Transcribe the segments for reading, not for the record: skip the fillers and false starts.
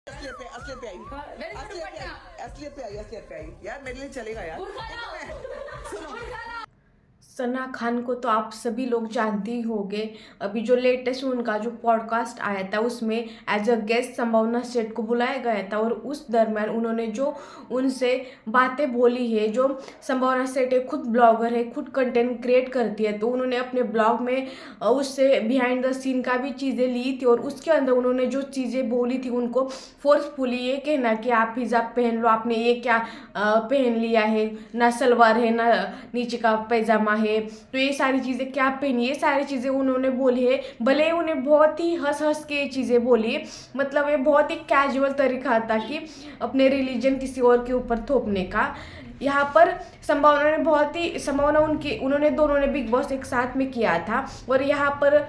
असलियत पे आई, असलियत पे आई यार, मेरे लिए चलेगा यार। सुनो, सना खान को तो आप सभी लोग जानते ही होंगे। अभी जो लेटेस्ट उनका जो पॉडकास्ट आया था उसमें एज अ गेस्ट संभावना सेठ को बुलाया गया था, और उस दरमियान उन्होंने जो उनसे बातें बोली है, जो संभावना सेठ है खुद ब्लॉगर है, खुद कंटेंट क्रिएट करती है, तो उन्होंने अपने ब्लॉग में उससे बिहाइंड द सीन का भी चीज़ें ली थी, और उसके अंदर उन्होंने जो चीज़ें बोली थी उनको फोर्सफुली ये कहना कि आप हिजाब पहन लो, आपने ये क्या पहन लिया है, ना सलवार है ना नीचे का पैजामा है, तो ये सारी चीज़ें क्या पहनी, ये सारी चीज़ें उन्होंने बोली है। भले ही उन्हें बहुत ही हंस हंस के ये चीज़ें बोली है, मतलब ये बहुत ही कैजुअल तरीका था कि अपने रिलीजन किसी और के ऊपर थोपने का। यहाँ पर संभावना उन्होंने दोनों ने बिग बॉस एक साथ में किया था, और यहाँ पर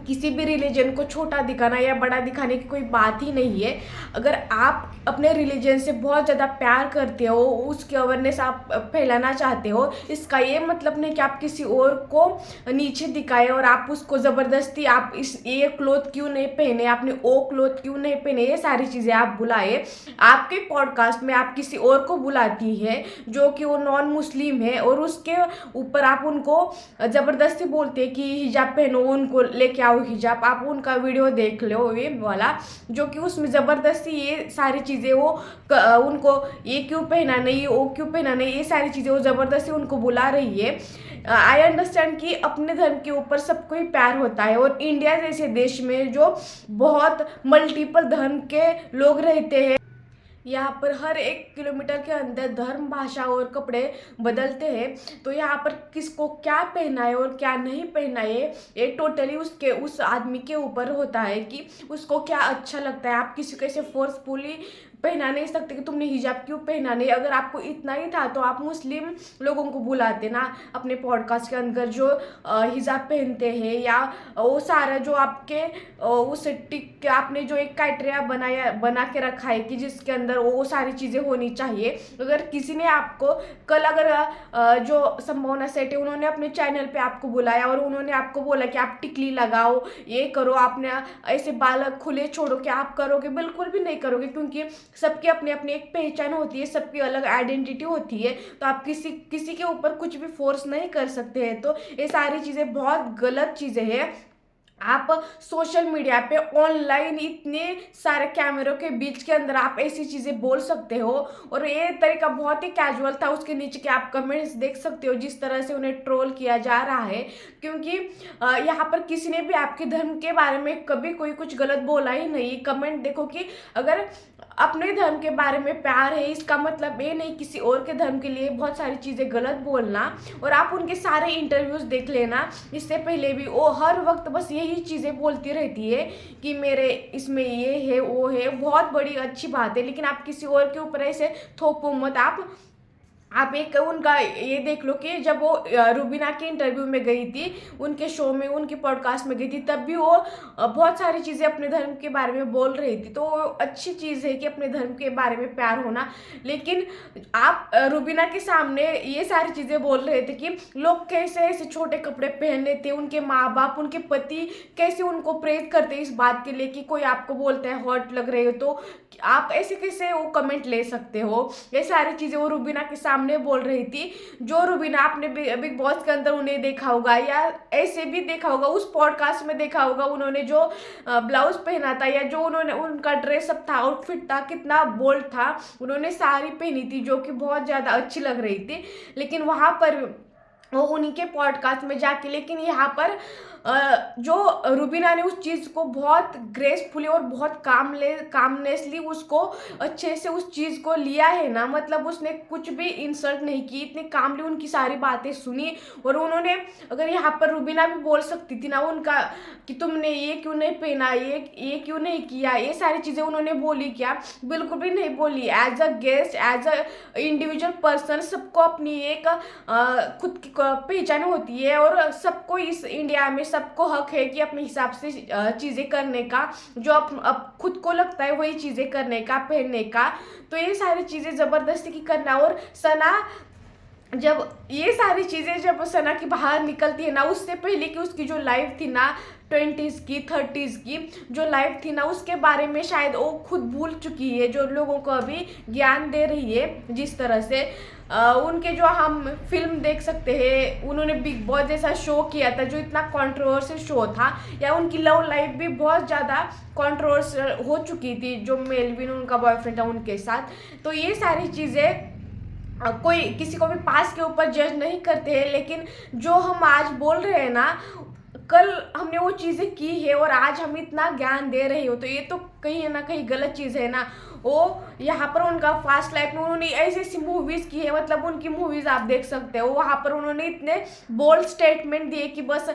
किसी भी रिलीजन को छोटा दिखाना या बड़ा दिखाने की कोई बात ही नहीं है। अगर आप अपने रिलीजन से बहुत ज़्यादा प्यार करते हो, उसकी अवेयरनेस आप फैलाना चाहते हो, इसका ये मतलब नहीं कि आप किसी और को नीचे दिखाए और आप उसको ज़बरदस्ती आप इस ये क्लोथ क्यों नहीं पहने, आपने वो क्लोथ क्यों नहीं पहने, ये सारी चीज़ें आप बुलाए। आपके पॉडकास्ट में आप किसी और को बुलाती है जो कि वो नॉन मुस्लिम है, और उसके ऊपर आप उनको ज़बरदस्ती बोलते हैं कि हिजाब पहनो, उनको लेके आओ हिजाब। आप उनका वीडियो देख लो ये वाला, जो कि उसमें ज़बरदस्ती ये सारी चीज़ें वो उनको ये क्यों पहना नहीं, वो क्यों पहना नहीं, ये सारी चीज़ें वो ज़बरदस्ती उनको बुला रही है। आई अंडरस्टैंड कि अपने धर्म के ऊपर सबको ही प्यार होता है, और इंडिया जैसे देश में जो बहुत मल्टीपल धर्म के लोग रहते हैं, यहाँ पर हर 1 किलोमीटर के अंदर धर्म, भाषा और कपड़े बदलते हैं, तो यहाँ पर किसको क्या पहना है और क्या नहीं पहना है ये टोटली उस आदमी के ऊपर होता है कि उसको क्या अच्छा लगता है। आप किसी को ऐसे फोर्सफुली पहना नहीं सकते कि तुमने हिजाब क्यों पहना नहीं। अगर आपको इतना ही था तो आप मुस्लिम लोगों को बुलाते ना अपने पॉडकास्ट के अंदर, जो हिजाब पहनते हैं, या वो सारा जो आपके उस टिक आपने जो एक क्राइटेरिया बना के रखा है कि जिसके अंदर वो सारी चीज़ें होनी चाहिए। अगर किसी ने आपको कल अगर जो संभावना सेठ है उन्होंने अपने चैनल पे आपको बुलाया और उन्होंने आपको बोला कि आप टिकली लगाओ, ये करो, आपने ऐसे बाल खुले छोड़ो, क्या आप करोगे? बिल्कुल भी नहीं करोगे, क्योंकि सबकी अपनी अपनी एक पहचान होती है, सबकी अलग आइडेंटिटी होती है, तो आप किसी किसी के ऊपर कुछ भी फोर्स नहीं कर सकते हैं। तो ये सारी चीज़ें बहुत गलत चीज़ें हैं। आप सोशल मीडिया पे ऑनलाइन इतने सारे कैमरों के बीच के अंदर आप ऐसी चीज़ें बोल सकते हो, और ये तरीका बहुत ही कैजुअल था। उसके नीचे के आप कमेंट्स देख सकते हो जिस तरह से उन्हें ट्रोल किया जा रहा है, क्योंकि यहाँ पर किसी ने भी आपके धर्म के बारे में कभी कोई कुछ गलत बोला ही नहीं। कमेंट देखो कि अगर अपने धर्म के बारे में प्यार है, इसका मतलब ये नहीं किसी और के धर्म के लिए बहुत सारी चीज़ें गलत बोलना। और आप उनके सारे इंटरव्यूज़ देख लेना, इससे पहले भी वो हर वक्त बस यही चीज़ें बोलती रहती है कि मेरे इसमें ये है वो है। बहुत बड़ी अच्छी बात है, लेकिन आप किसी और के ऊपर ऐसे थोपो मत। आप एक उनका ये देख लो कि जब वो रुबीना के इंटरव्यू में गई थी, उनके शो में, उनके पॉडकास्ट में गई थी, तब भी वो बहुत सारी चीज़ें अपने धर्म के बारे में बोल रही थी। तो अच्छी चीज़ है कि अपने धर्म के बारे में प्यार होना, लेकिन आप रुबीना के सामने ये सारी चीज़ें बोल रहे थे कि लोग कैसे ऐसे छोटे कपड़े पहन लेते, उनके माँ बाप, उनके पति कैसे उनको प्रेज करते इस बात के लिए कि कोई आपको बोलता है हॉट लग रहे हो, तो आप ऐसे कैसे वो कमेंट ले सकते हो। ये सारी चीज़ें वो रुबीना के सामने बोल रही थी। जो रुबीना आपने बिग बॉस के अंदर उन्हें देखा होगा या ऐसे भी देखा होगा, उस पॉडकास्ट में देखा होगा, उन्होंने जो ब्लाउज पहना था या जो उन्होंने उनका ड्रेसअप था, आउटफिट था, कितना बोल्ड था। उन्होंने साड़ी पहनी थी जो कि बहुत ज़्यादा अच्छी लग रही थी, लेकिन वहाँ पर वो उन्हीं के पॉडकास्ट में जाके, लेकिन यहाँ पर जो रुबीना ने उस चीज़ को बहुत ग्रेसफुली और बहुत कामनेसली उसको अच्छे से उस चीज़ को लिया है ना, मतलब उसने कुछ भी इंसल्ट नहीं की, इतनी कामली उनकी सारी बातें सुनी। और उन्होंने, अगर यहाँ पर रुबीना भी बोल सकती थी ना उनका कि तुमने ये क्यों नहीं पहना, ये क्यों नहीं किया, ये सारी चीज़ें उन्होंने बोली क्या? बिल्कुल भी नहीं बोली। As a guest, as a individual person, सबको अपनी एक खुद की पहचान होती है, और सबको इस इंडिया में सबको हक है कि अपने हिसाब से चीज़ें करने का, जो अब खुद को लगता है वही चीज़ें करने का, पहनने का। तो ये सारी चीज़ें ज़बरदस्ती की करना। और सना जब ये सारी चीज़ें जब सना की बाहर निकलती है ना, उससे पहले कि उसकी जो लाइफ थी ना 20s की 30s की जो लाइफ थी ना, उसके बारे में शायद वो खुद भूल चुकी है, जो लोगों को अभी ज्ञान दे रही है जिस तरह से उनके जो हम फिल्म देख सकते हैं, उन्होंने बिग बॉस जैसा शो किया था जो इतना कंट्रोवर्शियल शो था, या उनकी लव लाइफ भी बहुत ज़्यादा कंट्रोवर्शियल हो चुकी थी, जो मेलविन उनका बॉयफ्रेंड था उनके साथ। तो ये सारी चीज़ें कोई किसी को भी पास के ऊपर जज नहीं करते हैं, लेकिन जो हम आज बोल रहे हैं ना, कल हमने वो चीज़ें की है और आज हम इतना ज्ञान दे रहे हो, तो ये तो कहीं ना कहीं गलत चीज़ है ना। वो यहाँ पर उनका फास्ट लाइफ में उन्होंने ऐसी ऐसी मूवीज़ की है, मतलब उनकी मूवीज़ आप देख सकते हो, वहाँ पर उन्होंने इतने बोल्ड स्टेटमेंट दिए कि बस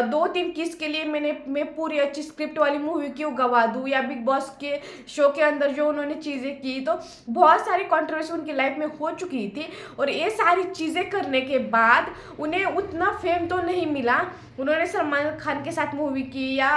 2-3 किस के लिए मैं पूरी अच्छी स्क्रिप्ट वाली मूवी क्यों गवा दूँ, या बिग बॉस के शो के अंदर जो उन्होंने चीज़ें की, तो बहुत सारी कंट्रोवर्सी उनकी लाइफ में हो चुकी थी। और ये सारी चीज़ें करने के बाद उन्हें उतना फेम तो नहीं मिला। उन्होंने सलमान खान के साथ मूवी की, या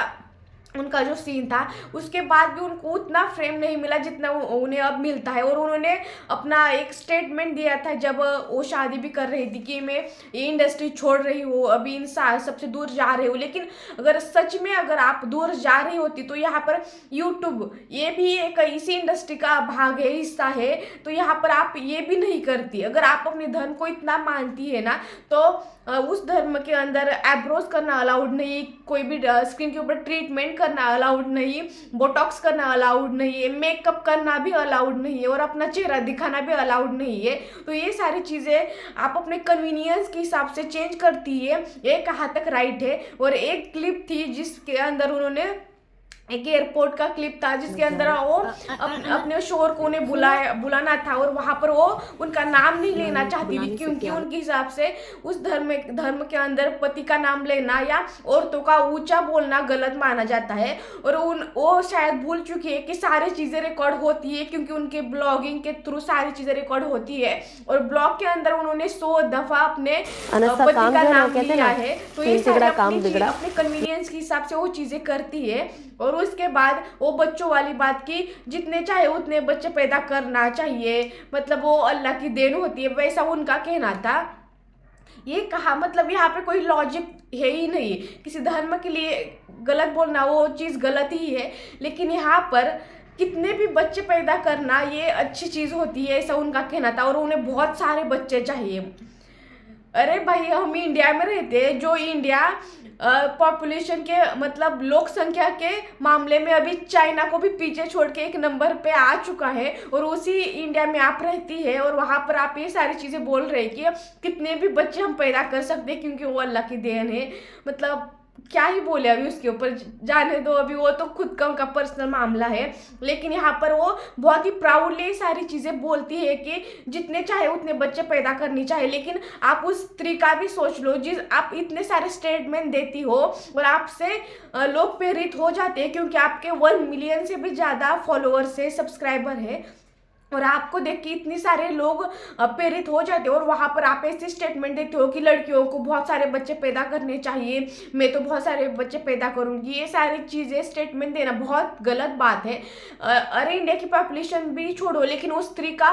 उनका जो सीन था उसके बाद भी उनको उतना फ्रेम नहीं मिला जितना उन्हें अब मिलता है। और उन्होंने अपना एक स्टेटमेंट दिया था जब वो शादी भी कर रही थी कि मैं ये इंडस्ट्री छोड़ रही हूँ, अभी इन सबसे दूर जा रही हूँ। लेकिन अगर सच में अगर आप दूर जा रही होती तो यहाँ पर यूट्यूब ये भी एक इसी इंडस्ट्री का भाग है, हिस्सा है, तो यहाँ पर आप ये भी नहीं करती। अगर आप अपने धर्म को इतना मानती है ना, तो उस धर्म के अंदर एब्रोज करना अलाउड नहीं, कोई भी स्किन के ऊपर ट्रीटमेंट करना अलाउड नहीं, बोटॉक्स करना अलाउड नहीं है, मेकअप करना भी अलाउड नहीं है, और अपना चेहरा दिखाना भी अलाउड नहीं है। तो ये सारी चीज़ें आप अपने कन्वीनियंस के हिसाब से चेंज करती है, ये कहाँ तक राइट है। और एक क्लिप थी जिसके अंदर उन्होंने एक एयरपोर्ट का क्लिप था जिसके अंदर वो अपने शोहर को उन्हें बुलाना था, और वहाँ पर वो उनका नाम नहीं लेना चाहती थी, क्योंकि उनके हिसाब से उस धर्म के अंदर पति का नाम लेना या औरतों का ऊंचा बोलना गलत माना जाता है। और वो शायद भूल चुकी है कि सारी चीज़ें रिकॉर्ड होती है, क्योंकि उनके ब्लॉगिंग के थ्रू सारी चीज़ें रिकॉर्ड होती है। और ब्लॉग के अंदर उन्होंने 100 दफ़ा अपने पति का नाम लिया है। तो ये सारे अपने कन्वीनियंस के हिसाब से वो चीज़ें करती है। और उसके बाद वो बच्चों वाली बात की, जितने चाहे उतने बच्चे पैदा करना चाहिए, मतलब वो अल्लाह की देन होती है, वैसा उनका कहना था। ये कहा मतलब यहाँ पे कोई लॉजिक है ही नहीं। किसी धर्म के लिए गलत बोलना वो चीज़ गलत ही है, लेकिन यहाँ पर कितने भी बच्चे पैदा करना ये अच्छी चीज़ होती है, ऐसा उनका कहना था। और उन्हें बहुत सारे बच्चे चाहिए। अरे भाई, हम इंडिया में रहते हैं, जो इंडिया पॉपुलेशन के मतलब लोक संख्या के मामले में अभी चाइना को भी पीछे छोड़ के एक नंबर पे आ चुका है, और उसी इंडिया में आप रहती है और वहाँ पर आप ये सारी चीज़ें बोल रहे हैं कि कितने भी बच्चे हम पैदा कर सकते हैं क्योंकि वो अल्लाह की देन है। मतलब क्या ही बोले अभी उसके ऊपर, जाने दो, अभी वो तो खुद का उनका पर्सनल मामला है। लेकिन यहाँ पर वो बहुत ही प्राउडली सारी चीज़ें बोलती है कि जितने चाहे उतने बच्चे पैदा करनी चाहिए। लेकिन आप उस स्त्री का भी सोच लो, जिस आप इतने सारे स्टेटमेंट देती हो और आपसे लोग प्रेरित हो जाते हैं, क्योंकि आपके 1 मिलियन से भी ज़्यादा फॉलोअर्स है, सब्सक्राइबर है, और आपको देख के इतने सारे लोग प्रेरित हो जाते हो। और वहाँ पर आप ऐसे स्टेटमेंट देते हो कि लड़कियों को बहुत सारे बच्चे पैदा करने चाहिए, मैं तो बहुत सारे बच्चे पैदा करूँगी। ये सारी चीज़ें स्टेटमेंट देना बहुत गलत बात है। अरे इंडिया की पॉपुलेशन भी छोड़ो, लेकिन उस स्त्री का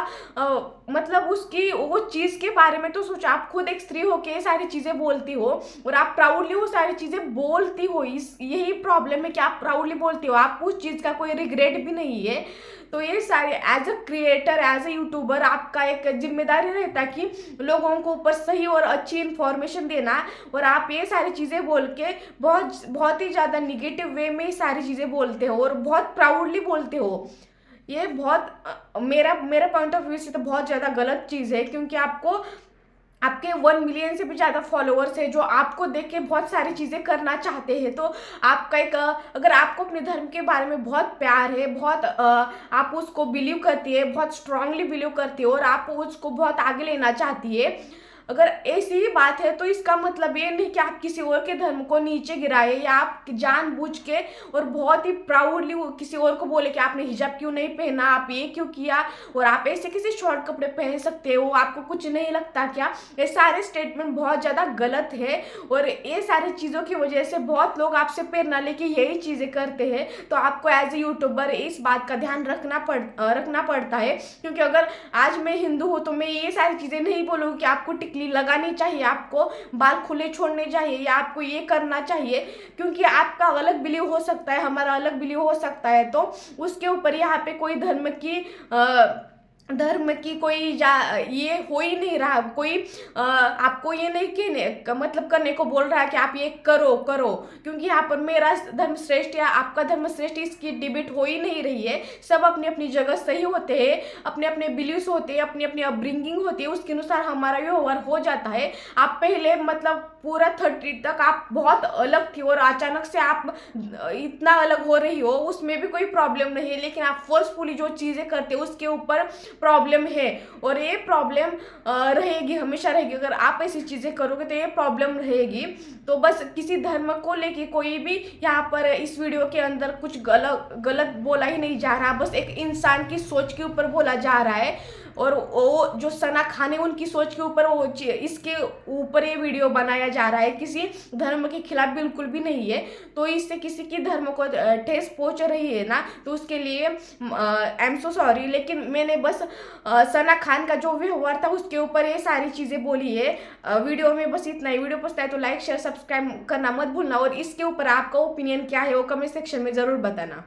मतलब उसकी वो चीज़ के बारे में तो सोचो। आप खुद एक स्त्री हो के ये सारी चीज़ें बोलती हो और आप प्राउडली वो सारी चीज़ें बोलती हो। यही प्रॉब्लम है कि आप प्राउडली बोलती हो, आप उस चीज़ का कोई रिग्रेट भी नहीं है। तो ये सारे as a creator, as a YouTuber आपका एक जिम्मेदारी रहता है कि लोगों को ऊपर सही और अच्छी इन्फॉर्मेशन देना, और आप ये सारी चीज़ें बोल के बहुत ही ज़्यादा निगेटिव वे में ये सारी चीज़ें बोलते हो और बहुत प्राउडली बोलते हो। ये बहुत मेरा पॉइंट ऑफ व्यू से तो बहुत ज़्यादा गलत चीज़ है, क्योंकि आपके 1 मिलियन से भी ज़्यादा फॉलोअर्स है जो आपको देख के बहुत सारी चीज़ें करना चाहते हैं। तो आपका एक अगर आपको अपने धर्म के बारे में बहुत प्यार है, बहुत आप उसको बिलीव करती है, बहुत स्ट्रांगली बिलीव करती है और आप उसको बहुत आगे लेना चाहती है, अगर ऐसी ही बात है तो इसका मतलब ये नहीं कि आप किसी और के धर्म को नीचे गिराए या आप जानबूझ के और बहुत ही प्राउडली किसी और को बोले कि आपने हिजाब क्यों नहीं पहना, आप ये क्यों किया, और आप ऐसे किसी शॉर्ट कपड़े पहन सकते हो, आपको कुछ नहीं लगता क्या। ये सारे स्टेटमेंट बहुत ज़्यादा गलत है और ये सारी चीज़ों की वजह से बहुत लोग आपसे प्रेरणा लेके यही चीज़ें करते हैं। तो आपको एज ए यूट्यूबर इस बात का ध्यान रखना पड़ता है, क्योंकि अगर आज मैं हिंदू हूँ तो मैं ये सारी चीज़ें नहीं बोलूँगी कि आपको टिकली लगानी चाहिए, आपको बाल खुले छोड़ने चाहिए या आपको ये करना चाहिए, क्योंकि आपका अलग बिलीव हो सकता है, हमारा अलग बिलीव हो सकता है। तो उसके ऊपर यहाँ पे कोई धर्म की कोई ये हो ही नहीं रहा, कोई आपको ये नहीं कहने मतलब करने को बोल रहा है कि आप ये करो क्योंकि यहाँ पर मेरा धर्म श्रेष्ठ या आपका धर्म श्रेष्ठ इसकी डिबेट हो ही नहीं रही है। सब अपनी अपनी जगह सही होते हैं, अपने अपने बिलीव्स होते हैं, अपनी अपनी अपब्रिंगिंग होती है, उसके अनुसार हमारा व्यवहार हो जाता है। आप पहले मतलब पूरा 30 तक आप बहुत अलग थी और अचानक से आप इतना अलग हो रही हो, उसमें भी कोई प्रॉब्लम नहीं है, लेकिन आप फोर्सफुली जो चीज़ें करते हो उसके ऊपर प्रॉब्लम है और ये प्रॉब्लम रहेगी, हमेशा रहेगी। अगर आप ऐसी चीज़ें करोगे तो ये प्रॉब्लम रहेगी। तो बस किसी धर्म को लेके कोई भी यहाँ पर इस वीडियो के अंदर कुछ गलत बोला ही नहीं जा रहा, बस एक इंसान की सोच के ऊपर बोला जा रहा है। और वो जो सना खान है उनकी सोच के ऊपर वो इसके ऊपर ये वीडियो बनाया जा रहा है, किसी धर्म के खिलाफ बिल्कुल भी नहीं है। तो इससे किसी की धर्म को ठेस पहुंच रही है ना, तो उसके लिए आई एम सो सॉरी। लेकिन मैंने बस सना खान का जो व्यवहार था उसके ऊपर ये सारी चीज़ें बोली है। वीडियो में बस इतना ही। वीडियो पसंद आए तो लाइक शेयर सब्सक्राइब करना मत भूलना और इसके ऊपर आपका ओपिनियन क्या है वो कमेंट सेक्शन में ज़रूर बताना।